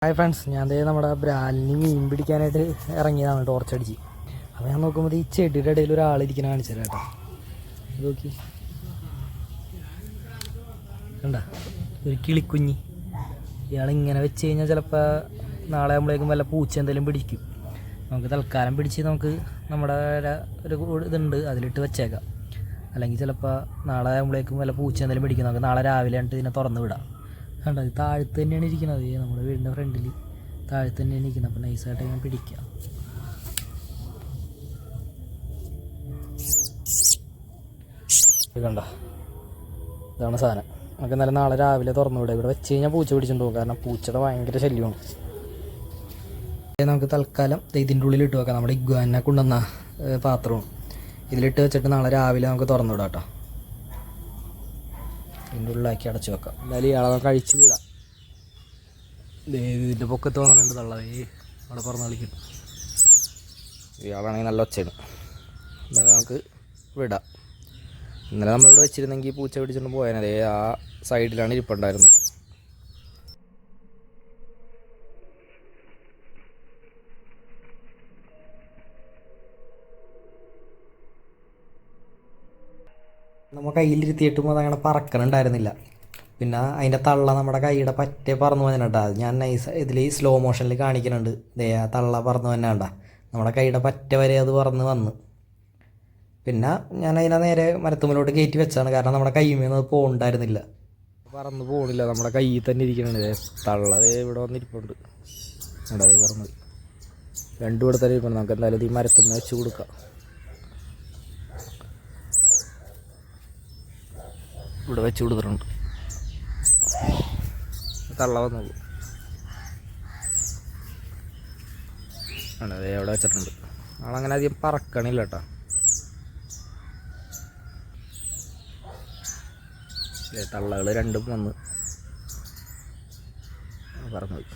Hi friends, ഞാൻ നമ്മുടെ ബ്രാലിന് മീൻ പിടിക്കാനായിട്ട് ഇറങ്ങിയതാണ് ടോർച്ചടിച്ച്. അപ്പോൾ ഞാൻ നോക്കുമ്പോൾ ഈ ചെടിയുടെ ഇടയിൽ ഒരാളിരിക്കുന്ന കാണിച്ചു തരാം കേട്ടോ. നോക്കി കണ്ട, ഒരു കിളിക്കുഞ്ഞി. ഇയാളിങ്ങനെ വെച്ച് കഴിഞ്ഞാൽ ചിലപ്പോൾ നാളെ ആകുമ്പോഴേക്കും വല്ല പൂച്ച എന്തെങ്കിലും പിടിക്കും. നമുക്ക് തൽക്കാലം പിടിച്ച് നമുക്ക് നമ്മുടെ ഒരു ഇതുണ്ട്, അതിലിട്ട് വെച്ചേക്കാം. അല്ലെങ്കിൽ ചിലപ്പോൾ നാളെ ആകുമ്പോഴേക്കും വല്ല പൂച്ച എന്തെങ്കിലും പിടിക്കും. നമുക്ക് നാളെ രാവിലെ ആയിട്ട് ഇതിനെ തുറന്ന് വിടാം. കണ്ടത് താഴത്ത് തന്നെയാണ് ഇരിക്കുന്നത്, നമ്മുടെ വീടിൻ്റെ ഫ്രണ്ടിൽ താഴത്ത് തന്നെയാണ് ഇരിക്കുന്നത്. അപ്പോൾ നൈസായിട്ട് ഇങ്ങനെ പിടിക്കാം. കണ്ട, ഇതാണ് സാധനം. നമുക്ക് എന്നാലും നാളെ രാവിലെ തുറന്നു വിടാം. ഇവിടെ വെച്ച് കഴിഞ്ഞാൽ പൂച്ച പിടിച്ചിട്ട് പോകും, കാരണം പൂച്ചയുടെ ഭയങ്കര ശല്യമാണ്. നമുക്ക് തൽക്കാലം ഇതിൻ്റെ ഉള്ളിൽ ഇട്ട് വെക്കാം. നമ്മുടെ ഇഗ്വാനെ കൊണ്ടുവന്ന പാത്രവും ഇതിലിട്ട് വെച്ചിട്ട് നാളെ രാവിലെ നമുക്ക് തുറന്നു വിടാം കേട്ടോ. ഇതിൻ്റെ ഉള്ളിലാക്കി അടച്ചു വെക്കാം. എന്തായാലും ഇയാളെ നമുക്ക് അഴിച്ച് വിടാം. ഇതിൻ്റെ പൊക്കത്ത് വന്നിട്ടുണ്ട് തള്ളവേ, അവിടെ പറഞ്ഞ് കളിക്കും. ഇയാളാണെങ്കിൽ നല്ല ഒച്ചയാണ്. എന്നാലും നമുക്ക് വിടാം. ഇന്നലെ നമ്മളിവിടെ വെച്ചിരുന്നെങ്കിൽ പൂച്ച പിടിച്ചിട്ട് പോയാൽ അതേ ആ സൈഡിലാണ് ഇരിപ്പുണ്ടായിരുന്നത്. നമ്മൾ കയ്യിലിരുത്തിയിട്ടും അതങ്ങനെ പറക്കണുണ്ടായിരുന്നില്ല. പിന്നെ അതിൻ്റെ തള്ള നമ്മുടെ കൈയുടെ പറ്റേ പറന്നു വന്നിട്ടാ. ഞാൻ നൈസ് ഇതിൽ സ്ലോ മോഷനിൽ കാണിക്കുന്നുണ്ട്. ആ തള്ള പറന്നു വന്നാണ്ടാ, നമ്മുടെ കൈയുടെ പറ്റ വരെ അത് പറന്ന് വന്ന്. പിന്നെ ഞാൻ അതിനെ നേരെ മരത്തുമ്പിലോട്ട് കയറ്റി വെച്ചാണ്, കാരണം നമ്മുടെ കൈമേന്ന് അത് പോകണ്ടായിരുന്നില്ല. പറന്ന് പോകണില്ല, നമ്മുടെ കയ്യിൽ തന്നെ ഇരിക്കണത്. തള്ളതേ ഇവിടെ വന്നിരിപ്പുണ്ട്. അതേ പറന്നത് രണ്ടും ഇവിടെ തന്നെ ഇരിപ്പുണ്ട്. നമുക്ക് എന്തായാലും ഈ മരത്തുമ്മ വെച്ച് കൊടുക്കാം. ഇവിടെ വെച്ച് കൊടുത്തിട്ടുണ്ട്. തള്ള വന്നു അതേ അവിടെ വെച്ചിട്ടുണ്ട്. ആളങ്ങനെ അധികം പറക്കണില്ല കേട്ടോ. തള്ളകൾ രണ്ടും വന്ന് പറന്നു പോയി.